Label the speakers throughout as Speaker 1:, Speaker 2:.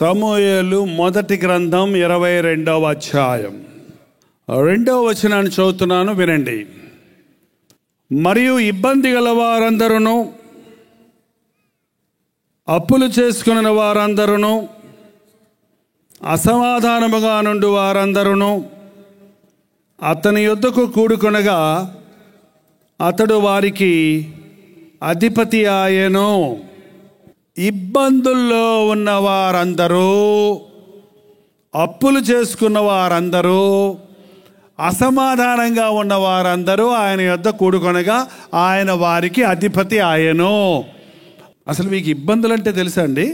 Speaker 1: సమూయేలు మొదటి గ్రంథం 22వ అధ్యాయం 2వ వచనాన్ని చదువుతున్నాను, వినండి. మరియు ఇబ్బంది గల వారందరూ, అప్పులు చేసుకున్న వారందరూ, అసమాధానముగా నుండి వారందరూ అతని యొద్దకు కూడుకొనగా అతడు వారికి అధిపతి ఆయెను. ఇబ్బందుల్లో ఉన్న వారందరూ, అప్పులు చేసుకున్న వారందరూ, అసమాధానంగా ఉన్న వారందరూ ఆయన యొద్ద కూడుకొనగా ఆయన వారికి అధిపతి ఆయెను. అసలు మీకు ఇబ్బందులు అంటే తెలుసా అండి?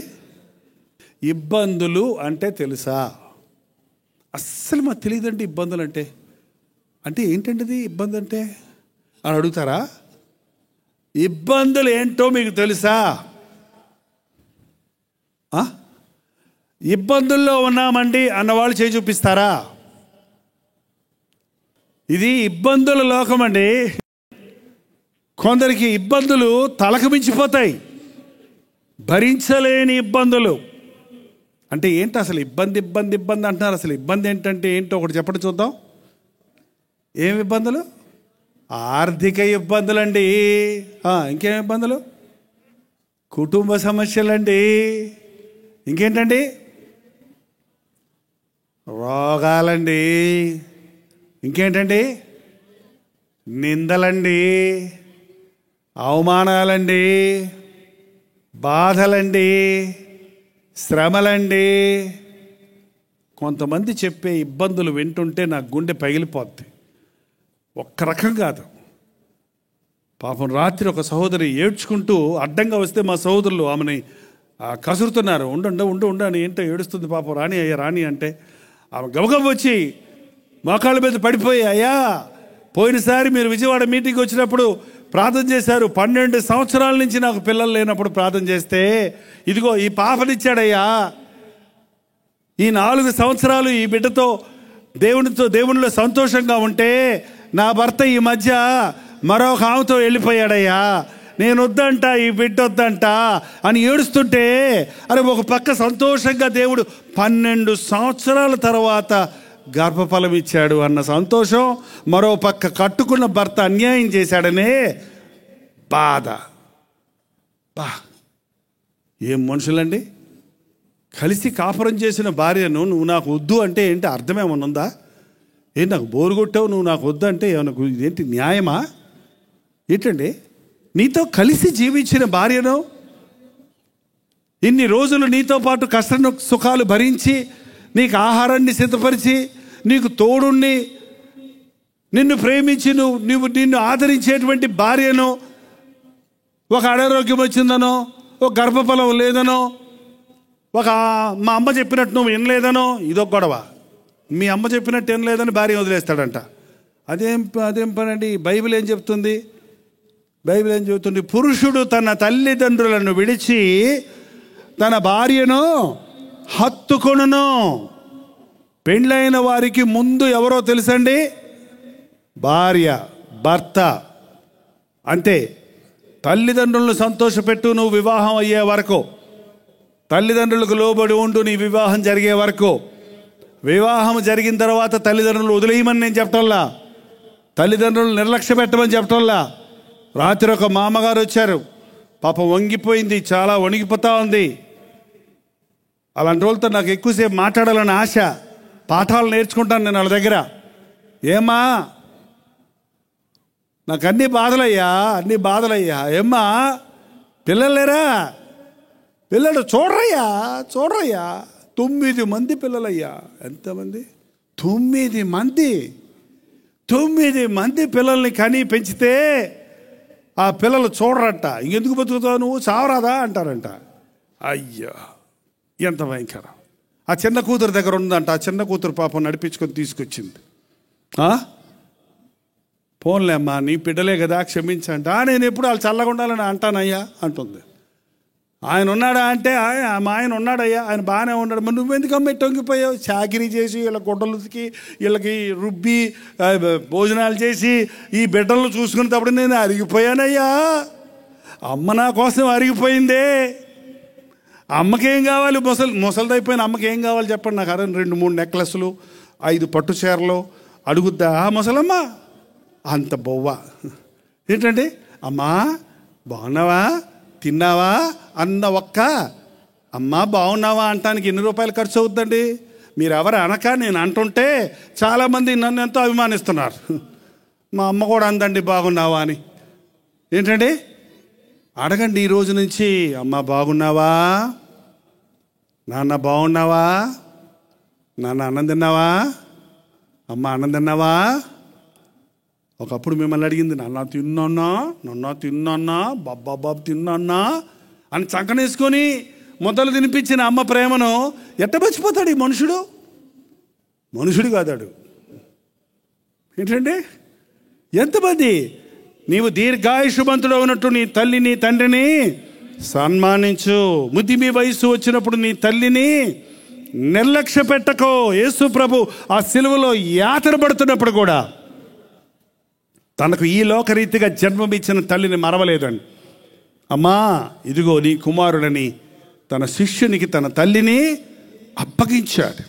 Speaker 1: ఇబ్బందులు అంటే తెలుసా? అస్సలు మాకు తెలియదండి ఇబ్బందులు అంటే. అంటే ఏంటండి ఇబ్బంది అంటే అని అడుగుతారా? ఇబ్బందులు ఏంటో మీకు తెలుసా? ఇబ్బందుల్లో ఉన్నామండి అన్నవాళ్ళు చేయి చూపిస్తారా? ఇది ఇబ్బందుల లోకం అండి. కొందరికి ఇబ్బందులు తలకు మించిపోతాయి, భరించలేని ఇబ్బందులు. అంటే ఏంటి అసలు ఇబ్బంది ఇబ్బంది ఇబ్బంది అంటున్నారు? అసలు ఇబ్బంది ఏంటంటే ఏంటో ఒకటి చెప్పండి చూద్దాం. ఏమి ఇబ్బందులు? ఆర్థిక ఇబ్బందులండి. ఇంకేం ఇబ్బందులు? కుటుంబ సమస్యలండి. ఇంకేంటండి? రోగాలండి. ఇంకేంటండి? నిందలండి, అవమానాలండి, బాధలండి, శ్రమలండి. కొంతమంది చెప్పే ఇబ్బందులు వింటుంటే నా గుండె పగిలిపోద్ది. ఒక్క రకం కాదు. పాపం రాత్రి ఒక సహోదరి ఏడ్చుకుంటూ అడ్డంగా వస్తే మా సహోదరులు ఆమెని కసురుతున్నారు. ఉండు అని ఏంటో ఏడుస్తుంది పాపం. రాణి అయ్యా రాణి అంటే ఆమె గబగబ వచ్చి మోకాళ్ళ మీద పడిపోయి, అయ్యా పోయినసారి మీరు విజయవాడ మీటింగ్కి వచ్చినప్పుడు ప్రార్థన చేశారు, 12 సంవత్సరాల నుంచి నాకు పిల్లలు లేనప్పుడు ప్రార్థన చేస్తే ఇదిగో ఈ పాపనిచ్చాడయ్యా. ఈ 4 సంవత్సరాలు ఈ బిడ్డతో దేవునిలో సంతోషంగా ఉంటే నా భర్త ఈ మధ్య మరొక ఆమెతో వెళ్ళిపోయాడయ్యా, నేను వద్దంట, ఈ బిడ్డ వద్దంట అని ఏడుస్తుంటే, అరే ఒక పక్క సంతోషంగా దేవుడు 12 సంవత్సరాల తర్వాత గర్భఫలం ఇచ్చాడు అన్న సంతోషం, మరో పక్క కట్టుకున్న భర్త అన్యాయం చేశాడనే బాధ. ఏం మనుషులండి! కలిసి కాపురం చేసిన భార్యను నువ్వు నాకు వద్దు అంటే ఏంటి అర్థమేమనుందా? ఏంటి నాకు బోరు కొట్టావు, నువ్వు నాకు వద్దు అంటే ఏమన్నా ఏంటి న్యాయమా? ఏంటండి? నీతో కలిసి జీవించిన భార్యను, ఇన్ని రోజులు నీతో పాటు కష్ట సుఖాలు భరించి, నీకు ఆహారాన్ని సిద్ధపరిచి, నీకు తోడుని, నిన్ను ప్రేమించి నిన్ను ఆదరించేటువంటి భార్యను ఒక అనారోగ్యం వచ్చిందనో, ఒక గర్భఫలం లేదనో, ఒక మా అమ్మ చెప్పినట్టు నువ్వు వినలేదనో, ఇదొక గొడవ. మీ అమ్మ చెప్పినట్టు వినలేదని భార్య వదిలేస్తాడంట. అదేం పని అండి? బైబిల్ ఏం చెప్తుంది? బైబిల్ ఏం చెబుతుంది? పురుషుడు తన తల్లిదండ్రులను విడిచి తన భార్యను హత్తుకొనును. పెండ్లైన వారికి ముందు ఎవరో తెలుసండి? భార్య, భర్త. అంతే. తల్లిదండ్రులను సంతోషపెట్టు నువ్వు వివాహం అయ్యే వరకు, తల్లిదండ్రులకు లోబడి ఉండు నీ వివాహం జరిగే వరకు. వివాహం జరిగిన తర్వాత తల్లిదండ్రులు వదిలేయమని నేను చెప్పటంలా, తల్లిదండ్రులు నిర్లక్ష్య పెట్టమని చెప్పటంలా. రాత్రి ఒక మామగారు వచ్చారు, పాపం వంగిపోయింది, చాలా వణిగిపోతా ఉంది. అలాంటి వాళ్ళతో నాకు ఎక్కువసేపు మాట్లాడాలని ఆశ. పాఠాలు నేర్చుకుంటాను నేను వాళ్ళ దగ్గర. ఏమ్మా నాకు అన్ని బాధలయ్యా. ఏమ్మా పిల్లలు లేరా? పిల్లలు చూడరయ్యా 9 మంది పిల్లలయ్యా. ఎంతమంది? 9 మంది పిల్లల్ని కని పెంచితే ఆ పిల్లలు చూడరంట. ఇంకెందుకు బతుకుతావు నువ్వు, చావరాదా అంటారంట. అయ్యో ఎంత భయంకరం. ఆ చిన్న కూతురు దగ్గర ఉందంట. ఆ చిన్న కూతురు పాపం నడిపించుకొని తీసుకొచ్చింది. పోన్లేమ్మా నీ బిడ్డలే కదా క్షమించంట. నేను ఎప్పుడు వాళ్ళు చల్లగా ఉండాలని అంటానయ్యా అంటుంది. ఆయన ఉన్నాడా అంటే మా ఆయన ఉన్నాడయ్యా, ఆయన బాగానే ఉన్నాడు. మరి నువ్వెందుకమ్మ టొంగిపోయావు? చాకిరీ చేసి వీళ్ళ గుడ్డలకి వీళ్ళకి రుబ్బి భోజనాలు చేసి ఈ బిడ్డలను చూసుకునేటప్పుడు నేను అరిగిపోయానయ్యా. అమ్మ నా కోసం అరిగిపోయిందే. అమ్మకేం కావాలి? ముసలిదైపోయిన అమ్మకి ఏం కావాలి చెప్పండి నాకు. 2-3 నెక్లెస్లు, 5 పట్టు చీరలు అడుగుద్దా ముసలమ్మ? అంత బొవ్వ. ఏంటంటే అమ్మా బాగున్నావా, తిన్నావా అన్న ఒక్క అమ్మా బాగున్నావా అంటానికి ఎన్ని రూపాయలు ఖర్చు అవుతుందండి? మీరు ఎవరు అనక నేను అంటుంటే చాలామంది నన్ను ఎంతో అభిమానిస్తున్నారు. మా అమ్మ కూడా అందండి బాగున్నావా అని. ఏంటండి అడగండి ఈ రోజు నుంచి, అమ్మ బాగున్నావా, నాన్న బాగున్నావా, నాన్న అన్నం తిన్నావా, అమ్మ అన్నం తిన్నావా? ఒకప్పుడు మిమ్మల్ని అడిగింది నాన్న తిన్నాన్నా బాబా తిన్నాన్నా అని చంకనేసుకొని మొదలు తినిపించిన అమ్మ ప్రేమను ఎట్ట మర్చిపోతాడు ఈ మనుషుడు? మనుషుడు కాదాడు. ఏంటంటే ఎంతమంది నీవు దీర్ఘాయుషుమంతుడు ఉన్నట్టు నీ తల్లి నీ తండ్రిని సన్మానించు. ముదిమి వయసు వచ్చినప్పుడు నీ తల్లిని నిర్లక్ష్య పెట్టకో. యేసు ప్రభు ఆ సిలువలో యాతన పడుతున్నప్పుడు కూడా తనకు ఈ లోకరీతిగా జన్మమిచ్చిన తల్లిని మరవలేదండి. అమ్మా ఇదిగో నీ కుమారుడని తన శిష్యునికి తన తల్లిని అప్పగించాడు.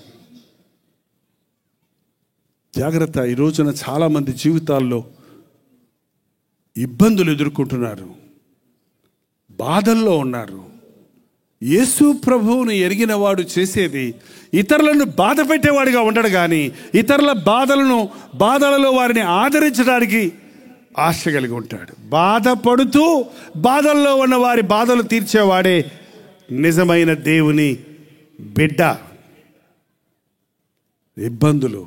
Speaker 1: జాగ్రత్త. ఈ రోజున చాలామంది జీవితాల్లో ఇబ్బందులు ఎదుర్కొంటున్నారు, బాధల్లో ఉన్నారు. యేసు ప్రభువును ఎరిగిన వాడు చేసేది ఇతరులను బాధ పెట్టేవాడిగా ఉండడు, కానీ ఇతరుల బాధలలో వారిని ఆదరించడానికి ఆశ కలిగి ఉంటాడు. బాధపడుతూ బాధల్లో ఉన్న వారి బాధలు తీర్చేవాడే నిజమైన దేవుని బిడ్డ. ఇబ్బందులు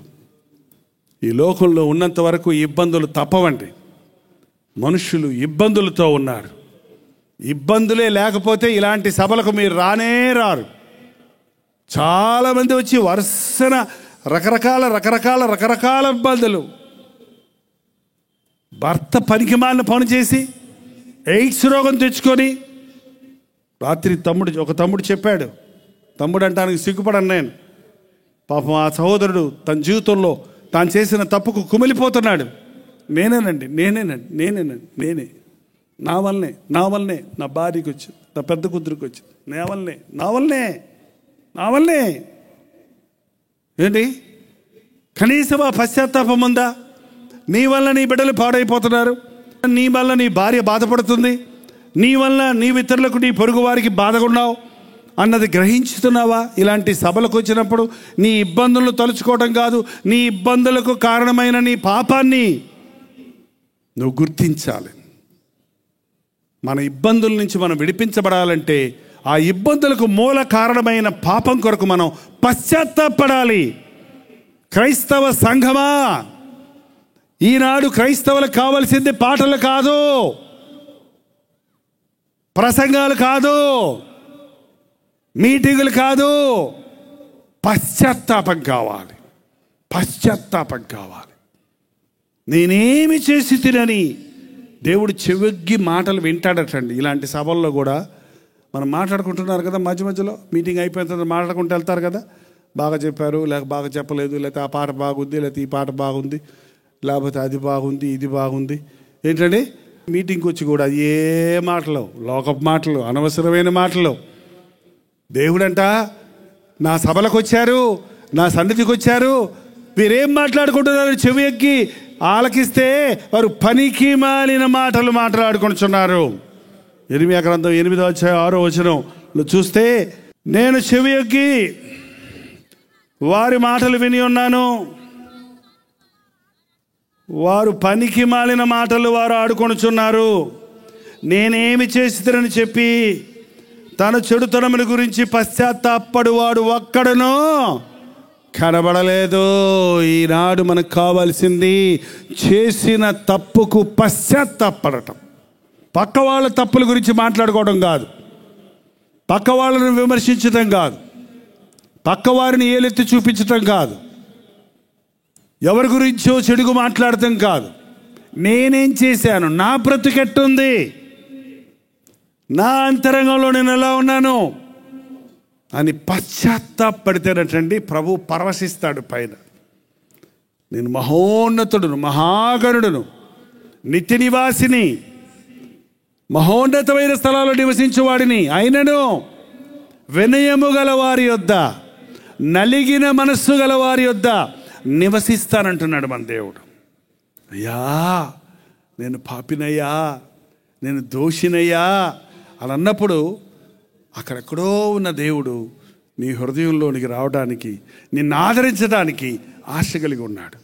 Speaker 1: ఈ లోకంలో ఉన్నంత వరకు ఇబ్బందులు తప్పవండి. మనుషులు ఇబ్బందులతో ఉన్నారు. ఇబ్బందులే లేకపోతే ఇలాంటి సభలకు మీరు రానే రారు. చాలామంది వచ్చి వరుసన రకరకాల ఇబ్బందులు. భర్త పనికిమాలిన పని చేసి ఎయిడ్స్ రోగం తెచ్చుకొని, రాత్రి ఒక తమ్ముడు చెప్పాడు, తమ్ముడు అంటానికి సిగ్గుపడను నేను, పాపం ఆ సహోదరుడు తన జీవితంలో తాను చేసిన తప్పుకు కుమిలిపోతున్నాడు. నేనే నా వల్లనే నా భార్యకి వచ్చింది, నా పెద్ద కూతురికి వచ్చింది, నా వల్లనే ఏంటి? కనీసం ఆ పశ్చాత్తాపం ఉందా? నీ వల్ల నీ బిడ్డలు పాడైపోతున్నారు, నీ వల్ల నీ భార్య బాధపడుతుంది, నీ వల్ల నీ ఇతరులకు నీ పొరుగు వారికి బాధగున్నావు అన్నది గ్రహించుతున్నావా? ఇలాంటి సభలకు వచ్చినప్పుడు నీ ఇబ్బందులను తలుచుకోవడం కాదు, నీ ఇబ్బందులకు కారణమైన నీ పాపాన్ని నువ్వు గుర్తించాలి. మన ఇబ్బందుల నుంచి మనం విడిపించబడాలంటే ఆ ఇబ్బందులకు మూల కారణమైన పాపం కొరకు మనం పశ్చాత్తాపడాలి. క్రైస్తవ సంఘమా, ఈనాడు క్రైస్తవులకు కావలసింది పాటలు కాదు, ప్రసంగాలు కాదు, మీటింగులు కాదు, పశ్చాత్తాపం కావాలి. నేనేమి చేసి తినని దేవుడు చెవిగ్గి మాటలు వింటాడటండి. ఇలాంటి సభల్లో కూడా మనం మాట్లాడుకుంటున్నారు కదా, మధ్యలో మీటింగ్ అయిపోయిన తర్వాత మాట్లాడుకుంటూ వెళ్తారు కదా, బాగా చెప్పారు, లేక బాగా చెప్పలేదు, లేకపోతే ఆ పాట బాగుంది, లేకపోతే ఈ పాట బాగుంది, లేకపోతే అది బాగుంది, ఇది బాగుంది. ఏంటండి మీటింగ్కి వచ్చి కూడా ఏ మాటలు, లోకపు మాటలు, అనవసరమైన మాటలు. దేవుడంట నా సభలకు వచ్చారు, నా సన్నిధికి వచ్చారు, వీరేం మాట్లాడుకుంటున్నారు చెవి ఎక్కి ఆలకిస్తే వారు పనికి మాలిన మాటలు మాట్లాడుకుంటున్నారు. ఇర్మీయా గ్రంథం 8వ అధ్యాయం 6వ వచనంలో చూస్తే, నేను చెవి ఎక్కి వారి మాటలు విని ఉన్నాను, వారు పనికి మాలిన మాటలు వారు ఆడుకొనుచున్నారు, నేనేమి చేసిరని చెప్పి తన చెడుతనముని గురించి పశ్చాత్తాపడువాడు ఒక్కడునో కనబడలేదు. ఈనాడు మనకు కావాల్సింది చేసిన తప్పుకు పశ్చాత్తాపడటం. పక్క వాళ్ళ తప్పుల గురించి మాట్లాడుకోవడం కాదు, పక్క వాళ్ళను విమర్శించడం కాదు, పక్క వారిని ఏలెత్తి చూపించటం కాదు, ఎవరి గురించో చెడుగు మాట్లాడటం కాదు. నేనేం చేశాను, నా బ్రతుకెట్టుంది, నా అంతరంగంలో నేను ఎలా ఉన్నాను అని పశ్చాత్తాపడితేనటండి ప్రభు పరవశిస్తాడు పైన. నేను మహోన్నతుడును, మహాగణుడును, నిత్య నివాసిని, మహోన్నతమైన స్థలాల్లో నివసించేవాడిని అయినను వినయము గల వారి యొద్ద, నలిగిన మనస్సు గల వారి యొద్ద నివసిస్తానంటున్నాడు మన దేవుడు. అయ్యా నేను పాపినయ్యా, నేను దోషినయ్యా అని అన్నప్పుడు అక్కడెక్కడో ఉన్న దేవుడు నీ హృదయంలోనికి రావడానికి, నిన్ను ఆదరించడానికి ఆశ కలిగి ఉన్నాడు.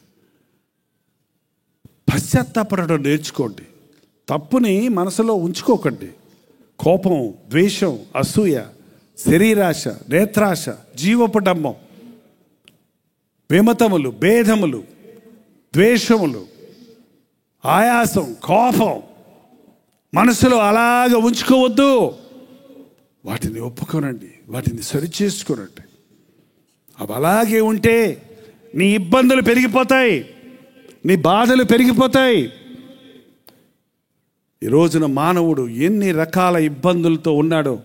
Speaker 1: పశ్చాత్తాపడడం నేర్చుకోండి. తప్పుని మనసులో ఉంచుకోకండి. కోపం, ద్వేషం, అసూయ, శరీరాశ, నేత్రాశ, జీవపు డమ్మం, విమతములు, భేదములు, ద్వేషములు, ఆయాసం, కోపం మనసులో అలాగ ఉంచుకోవద్దు. వాటిని ఒప్పుకోనండి, వాటిని సరిచేసుకోనండి. అవి అలాగే ఉంటే నీ ఇబ్బందులు పెరిగిపోతాయి, నీ బాధలు పెరిగిపోతాయి. ఈ రోజున మానవుడు ఎన్ని రకాల ఇబ్బందులతో ఉన్నాడో.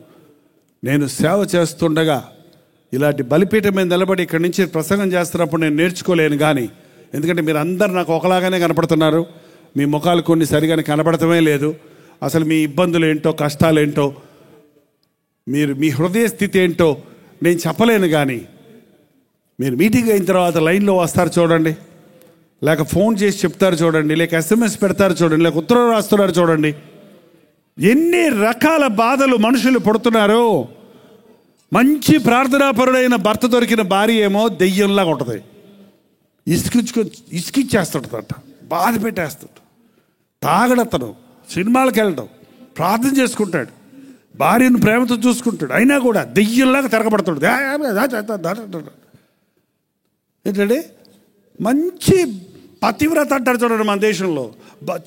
Speaker 1: నేను సేవ చేస్తుండగా ఇలాంటి బలిపీఠం మీద నిలబడి ఇక్కడి నుంచి ప్రసంగం చేస్తున్నప్పుడు నేను నేర్చుకోలేను. కానీ ఎందుకంటే మీరు అందరు నాకు ఒకలాగానే కనపడుతున్నారు. మీ ముఖాలు కొన్ని సరిగానే కనపడటమే లేదు. అసలు మీ ఇబ్బందులు ఏంటో, కష్టాలు ఏంటో, మీ హృదయ స్థితి ఏంటో నేను చెప్పలేను. కానీ మీరు మీటింగ్ అయిన తర్వాత లైన్లో వస్తారు చూడండి, లేక ఫోన్ చేసి చెప్తారు చూడండి, లేక SMS పెడతారు చూడండి, లేక ఉత్తరం రాస్తున్నారు చూడండి. ఎన్ని రకాల బాధలు మనుషులు పడుతున్నారో. మంచి ప్రార్థనాపరుడైన భర్త దొరికిన భార్య ఏమో దెయ్యంలాగా ఉంటుంది. ఇసుకిచ్చేస్తుంటుందంట, బాధ పెట్టేస్తుంట. తాగడతను, సినిమాలకు వెళ్ళడం, ప్రార్థన చేసుకుంటాడు, భార్యను ప్రేమతో చూసుకుంటాడు, అయినా కూడా దెయ్యంలాగా తిరగబడుతుంది. ఏంటంటే మంచి పతివ్రత అంటారు చూడండి మన దేశంలో.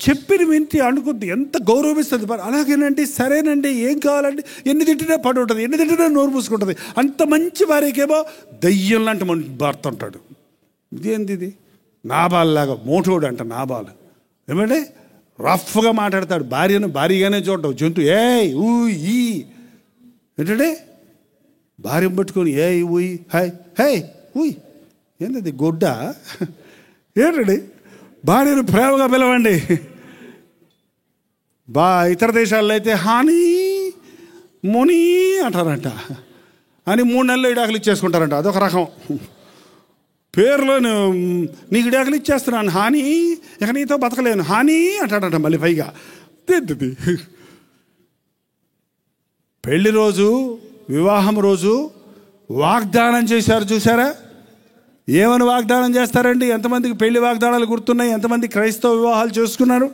Speaker 1: చెప్పిన వింటి అనుకుంది ఎంత గౌరవిస్తుంది. అలాగేనండి, సరేనండి, ఏం కావాలండి, ఎన్ని తింటినా పడి ఉంటుంది, ఎన్ని తింటినా నోరు పూసుకుంటుంది. అంత మంచి భార్యకేమో దయ్యం లాంటి భర్త ఉంటాడు. ఇదేంది ఇది? నాబాల్లాగా మోటోడు అంట. నాబాలు ఏమంటే రఫ్గా మాట్లాడతాడు. భార్యను భారీగానే చూడటం, జంతు ఏయ్ ఊ ఈ ఏంటంటే భార్యను పట్టుకొని ఏయ్ ఊయ్ హాయ్ హే ఊయ్ ఏంటది గొడ్డ ఏంటండి. భార్యను ప్రేమగా పిలవండి. ఇతర దేశాల్లో అయితే హాని ముని అంటారంట. అని 3 నెలలు ఇడాకులు ఇచ్చేసుకుంటారంట. అదొక రకం. పేరులో నీకు ఇడాకులు ఇచ్చేస్తున్నాను హాని, ఇక నీతో బతకలేను హాని అంటాడంట. మళ్ళీ పైగా ఏంటిది? పెళ్లి రోజు, వివాహం రోజు వాగ్దానం చేశారు చూసారా? ఏమని వాగ్దానం చేస్తారండి? ఎంతమందికి పెళ్లి వాగ్దానాలు గుర్తున్నాయి? ఎంతమంది క్రైస్తవ వివాహాలు చేసుకున్నారు?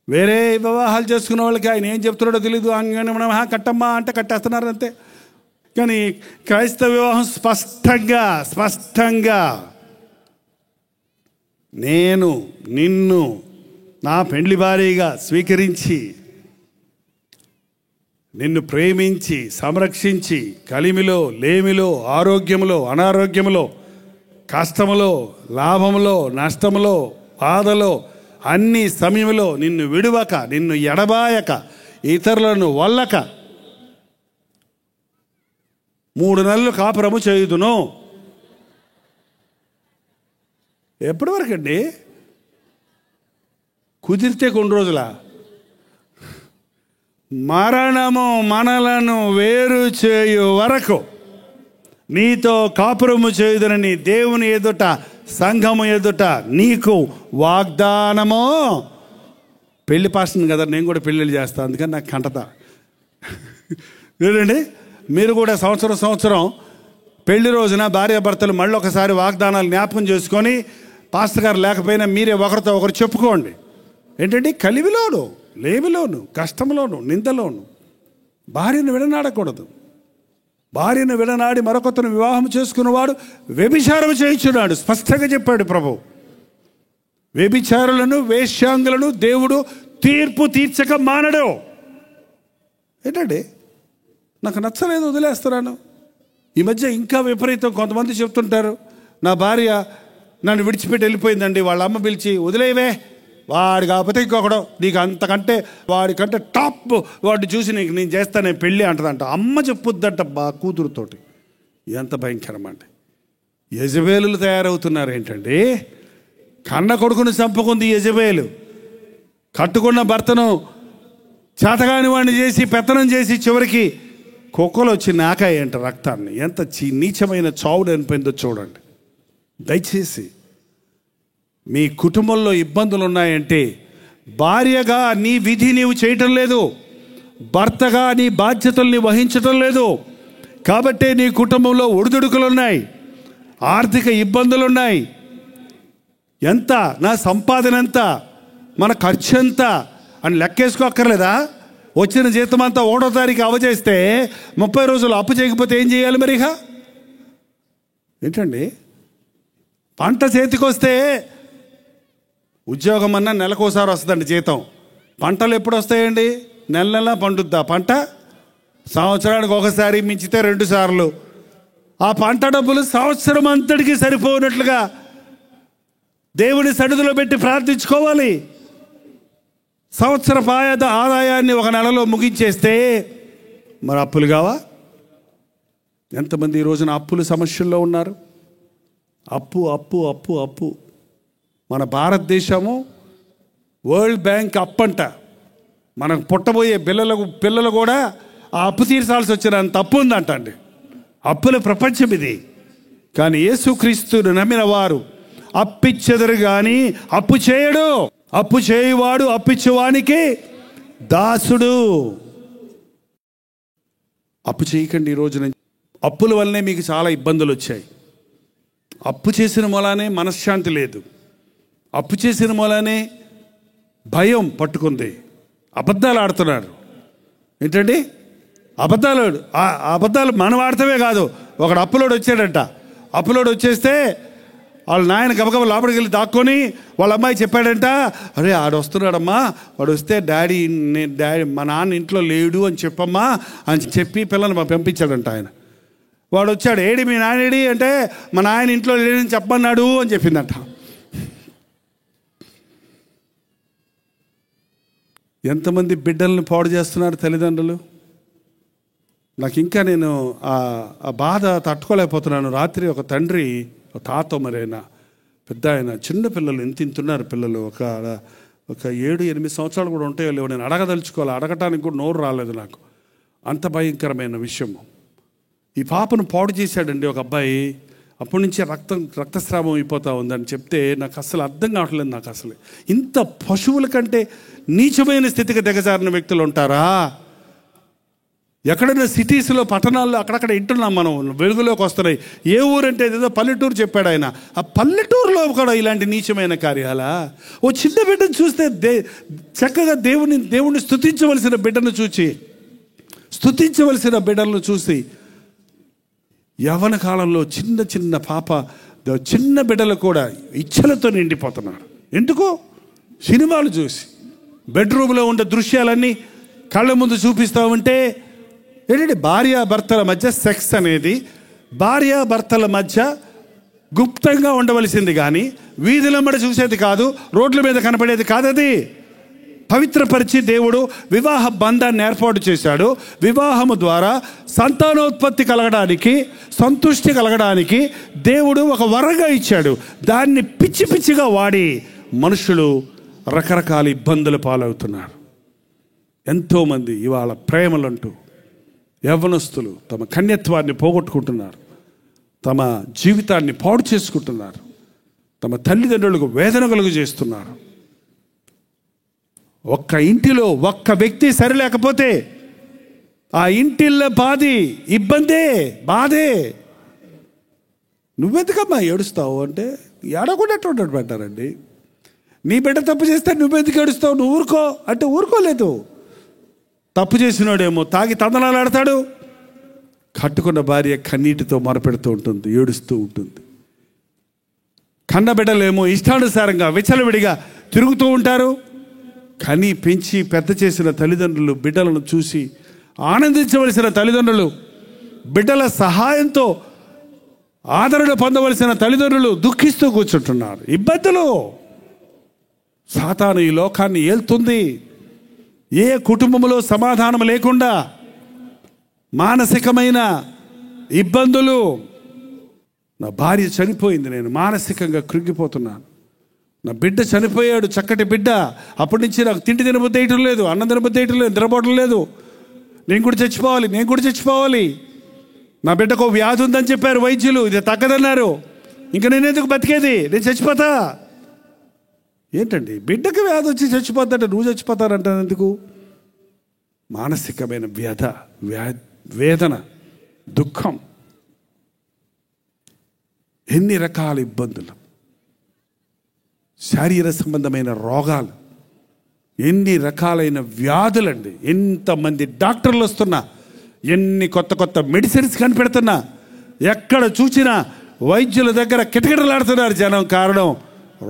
Speaker 1: వేరే వివాహాలు చేసుకున్న వాళ్ళకి ఆయన ఏం చెప్తున్నాడో తెలీదు. అంగని మనం కట్టమ్మా అంటే కట్టేస్తున్నారు అంతే. కానీ క్రైస్తవ వివాహం స్పష్టంగా నేను నిన్ను నా పెండ్లి భార్యగా స్వీకరించి, నిన్ను ప్రేమించి, సంరక్షించి, కలిమిలో, లేమిలో, ఆరోగ్యములో, అనారోగ్యములో, కష్టములో, లాభములో, నష్టములో, బాధలో, అన్ని సమయంలో నిన్ను విడువక, నిన్ను ఎడబాయక, ఇతరులను వల్లక 3 నెలలు కాపురము చేయుదును. ఎప్పటి వరకు అండి? కుదిరితే కొన్ని రోజుల మరణము మనలను వేరు చేయు వరకు నీతో కాపురము చేయుదునని దేవుని ఎదుట, సంఘము ఎదుట నీకు వాగ్దానము. పెళ్లి పాస్టర్ని కదా, నేను కూడా పెళ్ళిళ్ళు చేస్తాను, అందుకని నాకు కంటత. ఏంటండి, మీరు కూడా సంవత్సరం పెళ్లి రోజున భార్యాభర్తలు మళ్ళీ ఒకసారి వాగ్దానాలు జ్ఞాపకం చేసుకొని, పాస్టర్ గారు లేకపోయినా మీరే ఒకరితో ఒకరు చెప్పుకోండి. ఏంటంటే కలివిలోను, లేమిలోను, కష్టంలోను, నిందలోను భార్యను విడనాడకూడదు. భార్యను విడనాడి మరొకతను వివాహం చేసుకున్నవాడు వ్యభిచారం చేయించున్నాడు. స్పష్టంగా చెప్పాడు ప్రభు. వ్యభిచారులను, వేశ్యాంగులను దేవుడు తీర్పు తీర్చక మానడు. ఏంటంటే నాకు నచ్చలేదు, వదిలేస్తున్నాను. ఈ మధ్య ఇంకా విపరీతం. కొంతమంది చెప్తుంటారు, నా భార్య నన్ను విడిచిపెట్టి వెళ్ళిపోయిందండి. వాళ్ళ అమ్మ పిలిచి, వదిలేవే, వాడు కాకపోతే ఇంకొకడు నీకు అంతకంటే వాడికంటే టాప్ వాడిని చూసి నేను చేస్తాను పెళ్ళి అంటదంట. అమ్మ చెప్పుద్దంట కూతురుతోటి. ఎంత భయంకరం అండి. యజబేలులు తయారవుతున్నారు ఏంటండి? కన్న కొడుకుని చంపుకుంది యజబేలు. కట్టుకున్న భర్తను చేతగాని వాడిని చేసి పెత్తనం చేసి చివరికి కుక్కలు వచ్చి నాకాయంట రక్తాన్ని. ఎంత నీచమైన చావుడు అనిపోయిందో చూడండి. దయచేసి మీ కుటుంబంలో ఇబ్బందులు ఉన్నాయంటే భార్యగా నీ విధి నీవు చేయటం లేదు, భర్తగా నీ బాధ్యతల్ని వహించటం లేదు. కాబట్టే నీ కుటుంబంలో ఒడిదుడుకులు ఉన్నాయి, ఆర్థిక ఇబ్బందులు ఉన్నాయి. ఎంత నా సంపాదన ఎంత, మన ఖర్చు ఎంత అని లెక్కేసుకోక్కర్లేదా? వచ్చిన జీతం అంతా 1వ తారీఖు అవజేస్తే 30 రోజులు అప్పు చేయకపోతే ఏం చేయాలి మరి? ఏంటండి, పంట చేతికొస్తే ఉద్యోగం అన్నా నెలకోసారి వస్తుందండి జీతం. పంటలు ఎప్పుడు వస్తాయండి? నెల నెలా పండుద్దా పంట? సంవత్సరానికి ఒకసారి, మించితే 2 సార్లు. ఆ పంట డబ్బులు సంవత్సరం అంతటికి సరిపోయినట్లుగా దేవుని సన్నిధిలో పెట్టి ప్రార్థించుకోవాలి. సంవత్సర ఆదాయాన్ని ఒక నెలలో ముగించేస్తే మరి అప్పులు కావా? ఎంతమంది ఈ రోజున అప్పుల సమస్యల్లో ఉన్నారు? అప్పు అప్పు అప్పు అప్పు. మన భారతదేశము వరల్డ్ బ్యాంక్ అప్పంట. మనకు పుట్టబోయే పిల్లలు కూడా ఆ అప్పు తీర్చాల్సి వచ్చినంత అప్పు ఉందంట అండి. అప్పుల ప్రపంచం ఇది. కానీ యేసుక్రీస్తును నమ్మిన వారు అప్పిచ్చెదరు కానీ అప్పు చేయడు. అప్పు చేయువాడు అప్పిచ్చేవానికి దాసుడు. అప్పు చేయకండి. ఈ రోజున అప్పుల వల్లనే మీకు చాలా ఇబ్బందులు వచ్చాయి. అప్పు చేసిన మూలానే మనశ్శాంతి లేదు. అప్పు చేసిన మూలానే భయం పట్టుకుంది. అబద్ధాలు ఆడుతున్నారు. ఏంటండి అబద్ధాలు మనం ఆడతామే కాదు. ఒకడు అప్పులోడు వచ్చాడంట. అప్పులోడు వచ్చేస్తే వాళ్ళ నాయన గబగబ లోపలికి వెళ్ళి దాక్కొని వాళ్ళ అమ్మాయి చెప్పాడంట, అరే ఆడు వస్తున్నాడమ్మా, వాడు వస్తే డాడీ మా నాన్న ఇంట్లో లేడు అని చెప్పమ్మా అని చెప్పి పిల్లల్ని పంపించాడంట ఆయన. వాడు వచ్చాడు, ఏడి మీ నాయనేడి అంటే మా నాయన ఇంట్లో లేడని చెప్పన్నాడు అని చెప్పిందంట. ఎంతమంది బిడ్డల్ని పాడు చేస్తున్నారు తల్లిదండ్రులు. నాకు ఇంకా నేను ఆ బాధ తట్టుకోలేకపోతున్నాను. రాత్రి ఒక తండ్రి, తాత మరైనా పెద్ద ఆయన, చిన్న పిల్లలు ఇంతున్నారు పిల్లలు, ఒక 7-8 సంవత్సరాలు కూడా ఉంటాయో లేవు. నేను అడగదలుచుకోవాలి, అడగటానికి కూడా నోరు రాలేదు నాకు. అంత భయంకరమైన విషయము. ఈ పాపను పాడు చేశాడండి ఒక అబ్బాయి. అప్పటి నుంచే రక్తస్రావం అయిపోతూ ఉందని చెప్తే నాకు అసలు అర్థం కావట్లేదు. నాకు అసలు ఇంత పశువుల కంటే నీచమైన స్థితికి దిగజారిన వ్యక్తులు ఉంటారా? ఎక్కడైనా సిటీస్లో, పట్టణాల్లో అక్కడక్కడ వింటున్నాం మనం, వెలుగులోకి వస్తున్నాయి. ఏ ఊరంటే ఏదో పల్లెటూరు చెప్పాడు ఆయన. ఆ పల్లెటూరులో కూడా ఇలాంటి నీచమైన కార్యాలా? ఓ చిన్న బిడ్డను చూస్తే చక్కగా దేవుణ్ణి స్తుతించవలసిన బిడ్డలను చూసి యవ్వన కాలంలో చిన్న చిన్న బిడ్డలు కూడా ఇచ్చలతో నిండిపోతున్నారు. ఎందుకు? సినిమాలు చూసి బెడ్రూమ్లో ఉండే దృశ్యాలన్నీ కళ్ళ ముందు చూపిస్తూ ఉంటే ఏంటంటే భార్యాభర్తల మధ్య సెక్స్ అనేది భార్యాభర్తల మధ్య గుప్తంగా ఉండవలసింది కానీ వీధులమ్మడి చూసేది కాదు, రోడ్ల మీద కనపడేది కాదు. అది పవిత్రపరిచి దేవుడు వివాహ బంధాన్ని ఏర్పాటు చేశాడు. వివాహము ద్వారా సంతానోత్పత్తి కలగడానికి, సంతృష్టి కలగడానికి దేవుడు ఒక వరంగా ఇచ్చాడు. దాన్ని పిచ్చిగా వాడి మనుషులు రకరకాల ఇబ్బందుల పాలవుతున్నారు. ఎంతోమంది ఇవాళ ప్రేమలంటూ యవ్వనస్తులు తమ కన్యత్వాన్ని పోగొట్టుకుంటున్నారు, తమ జీవితాన్ని పాడు చేసుకుంటున్నారు, తమ తల్లిదండ్రులకు వేదన కలుగు చేస్తున్నారు. ఒక్క ఇంటిలో ఒక్క వ్యక్తి సరిలేకపోతే ఆ ఇంటిల్లో బాధే. నువ్వెందుకమ్మా ఏడుస్తావు అంటే ఏడకుండా పెట్టారండి. నీ బిడ్డ తప్పు చేస్తే నువ్వెందుకు ఏడుస్తావు? నువ్వు ఊరుకో అంటే ఊరుకోలేదు. తప్పు చేసినోడేమో తాగి తందనాలు ఆడతాడు. కట్టుకున్న భార్య కన్నీటితో మొరపెడుతూ ఉంటుంది, ఏడుస్తూ ఉంటుంది. కన్నబిడ్డలేమో ఇష్టానుసారంగా విచ్చలవిడిగా తిరుగుతూ ఉంటారు. కని పెంచి పెద్ద చేసిన తల్లిదండ్రులు బిడ్డలను చూసి ఆనందించవలసిన తల్లిదండ్రులు, బిడ్డల సహాయంతో ఆదరణ పొందవలసిన తల్లిదండ్రులు దుఃఖిస్తూ కూర్చుంటున్నారు. ఇబ్బందులు. సాతాను ఈ లోకాన్ని ఏల్తుంది. ఏ కుటుంబంలో సమాధానం లేకుండా మానసికమైన ఇబ్బందులు. నా భార్య చనిపోయింది, నేను మానసికంగా కృంగిపోతున్నాను. నా బిడ్డ చనిపోయాడు, చక్కటి బిడ్డ, అప్పటి నుంచి నాకు తిండి తినబుద్ధి వేయటం లేదు, అన్నం తినబుద్ధి వేయటం లేదు, నిద్రపోవటం లేదు, నేను కూడా చచ్చిపోవాలి. నా బిడ్డకు వ్యాధి ఉందని చెప్పారు వైద్యులు, ఇది తగ్గదన్నారు. ఇంకా నేను ఎందుకు బతికేది, నేను చచ్చిపోతా. ఏంటండి బిడ్డకు వ్యాధి వచ్చి చచ్చిపోతాంటే నువ్వు చచ్చిపోతానంటే ఎందుకు? మానసికమైన వేదన, దుఃఖం, ఎన్ని రకాల ఇబ్బందులు, శారీర సంబంధమైన రోగాలు, ఎన్ని రకాలైన వ్యాధులండి. ఎంతమంది డాక్టర్లు వస్తున్నా, ఎన్ని కొత్త మెడిసిన్స్ కనిపెడుతున్నా, ఎక్కడ చూసినా వైద్యుల దగ్గర కిటకిటలాడుతున్నారు జనం. కారణం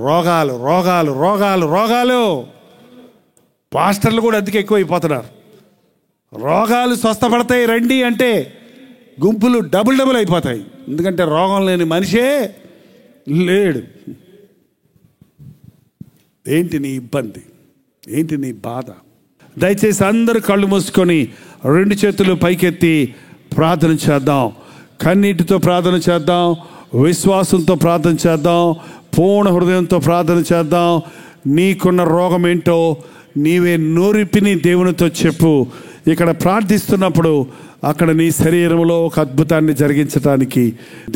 Speaker 1: రోగాలు. పాస్టర్లు కూడా అందుకే ఎక్కువైపోతున్నారు. రోగాలు స్వస్థపడతాయి రండి అంటే గుంపులు డబుల్ అయిపోతాయి. ఎందుకంటే రోగం లేని మనిషే లేడు. ఏంటి నీ ఇబ్బంది, ఏంటి నీ బాధ? దయచేసి అందరూ కళ్ళు మూసుకొని 2 చేతులు పైకెత్తి ప్రార్థన చేద్దాం. కన్నీటితో ప్రార్థన చేద్దాం, విశ్వాసంతో ప్రార్థన చేద్దాం, పూర్ణ హృదయంతో ప్రార్థన చేద్దాం. నీకున్న రోగం ఏంటో నీవే నోరిపిని దేవునితో చెప్పు. ఇక్కడ ప్రార్థిస్తున్నప్పుడు అక్కడ నీ శరీరంలో ఒక అద్భుతాన్ని జరిగించడానికి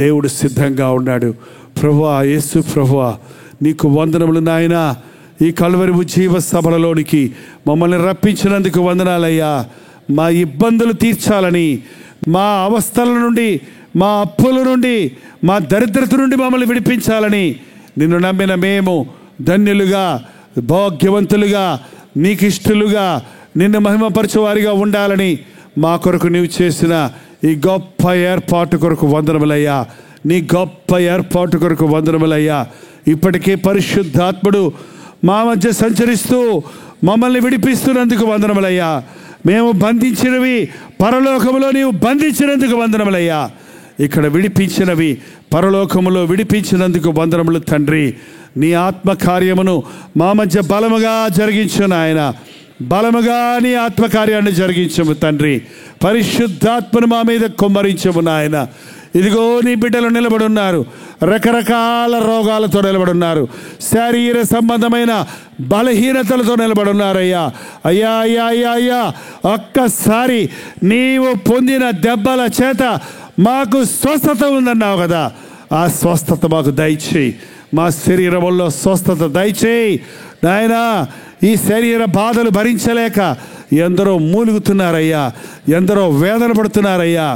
Speaker 1: దేవుడు సిద్ధంగా ఉన్నాడు. ప్రభువా, యేసు ప్రభువా, నీకు వందనములు నాయనా. ఈ కల్వరి ఉజ్జీవ సభలలోనికి మమ్మల్ని రప్పించినందుకు వందనాలయ్యా. మా ఇబ్బందులు తీర్చాలని, మా అవస్థల నుండి, మా అప్పుల నుండి, మా దరిద్రత నుండి మమ్మల్ని విడిపించాలని నిన్ను నమ్మిన మేము ధన్యులుగా, భాగ్యవంతులుగా, నీకు ఇష్టలుగా, నిన్ను మహిమపరచువారిగా ఉండాలని మా కొరకు నీవు చేసిన ఈ గొప్ప ఏర్పాటు కొరకు వందనములయ్యా. నీ గొప్ప ఏర్పాటు కొరకు వందనములయ్యా. ఇప్పటికే పరిశుద్ధాత్ముడు మా మధ్య సంచరిస్తూ మమ్మల్ని విడిపిస్తున్నందుకు వందనములయ్యా. మేము బంధించినవి పరలోకములో నీవు బంధించినందుకు వందనములయ్యా. ఇక్కడ విడిపించినవి పరలోకములో విడిపించినందుకు వందనములు తండ్రి. నీ ఆత్మకార్యమును మా మధ్య బలముగా జరిగించు నాయన. బలముగా నీ ఆత్మకార్యాన్ని జరిగించము తండ్రి. పరిశుద్ధాత్మను మా మీద కుమ్మరించము నాయన. ఇదిగో నీ బిడ్డలు నిలబడున్నారు, రకరకాల రోగాలతో నిలబడున్నారు, శారీర సంబంధమైన బలహీనతలతో నిలబడున్నారయ్యా. అయ్యా, ఒక్కసారి నీవు పొందిన దెబ్బల చేత మాకు స్వస్థత ఉందన్నావు కదా, ఆ స్వస్థత మాకు దయచేయి. మా శరీరంలో స్వస్థత దయచేయి నాయనా. ఈ శరీర బాధలు భరించలేక ఎందరో మూలుగుతున్నారయ్యా, ఎందరో వేదన పడుతున్నారయ్యా.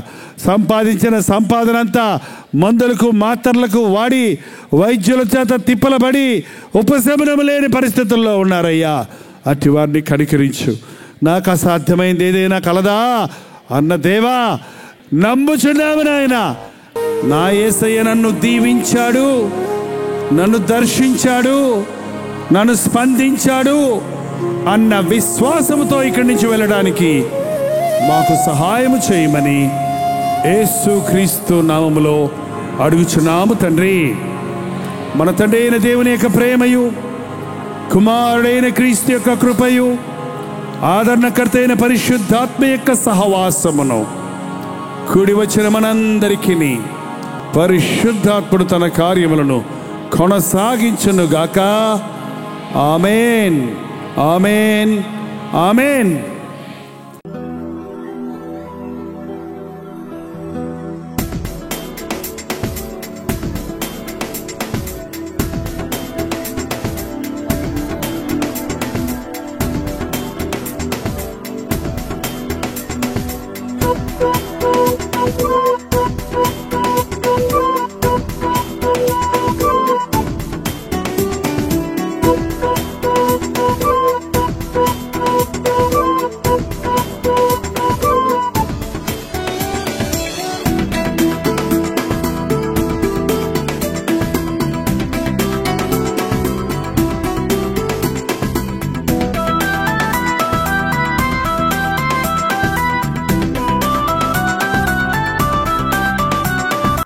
Speaker 1: సంపాదించిన సంపాదన అంతా మందులకు మాత్రలకు వాడి వైద్యుల చేత తిప్పలబడి ఉపశమనం లేని పరిస్థితుల్లో ఉన్నారయ్యా. అట్టి వారిని కనికరించు. నాకు అసాధ్యమైంది ఏదైనా కలదా అన్న దేవా, నమ్ముచున్నాము నాయన. నా యేసయ్య నన్ను దీవించాడు, నన్ను దర్శించాడు, నన్ను స్పందించాడు అన్న విశ్వాసంతో ఇక్కడి నుంచి వెళ్ళడానికి మాకు సహాయము చేయమని యేసుక్రీస్తు నామములో అడుగుచున్నాము తండ్రి. మన తండ్రి అయిన దేవుని యొక్క ప్రేమయు, కుమారుడైన క్రీస్తు యొక్క కృపయు, ఆదరణకర్త అయిన పరిశుద్ధాత్మ యొక్క సహవాసమును కూడి వచ్చిన మనందరికీ పరిశుద్ధాత్ముడు తన కార్యములను కొనసాగించునుగాక. ఆమేన్, ఆమేన్, ఆమేన్.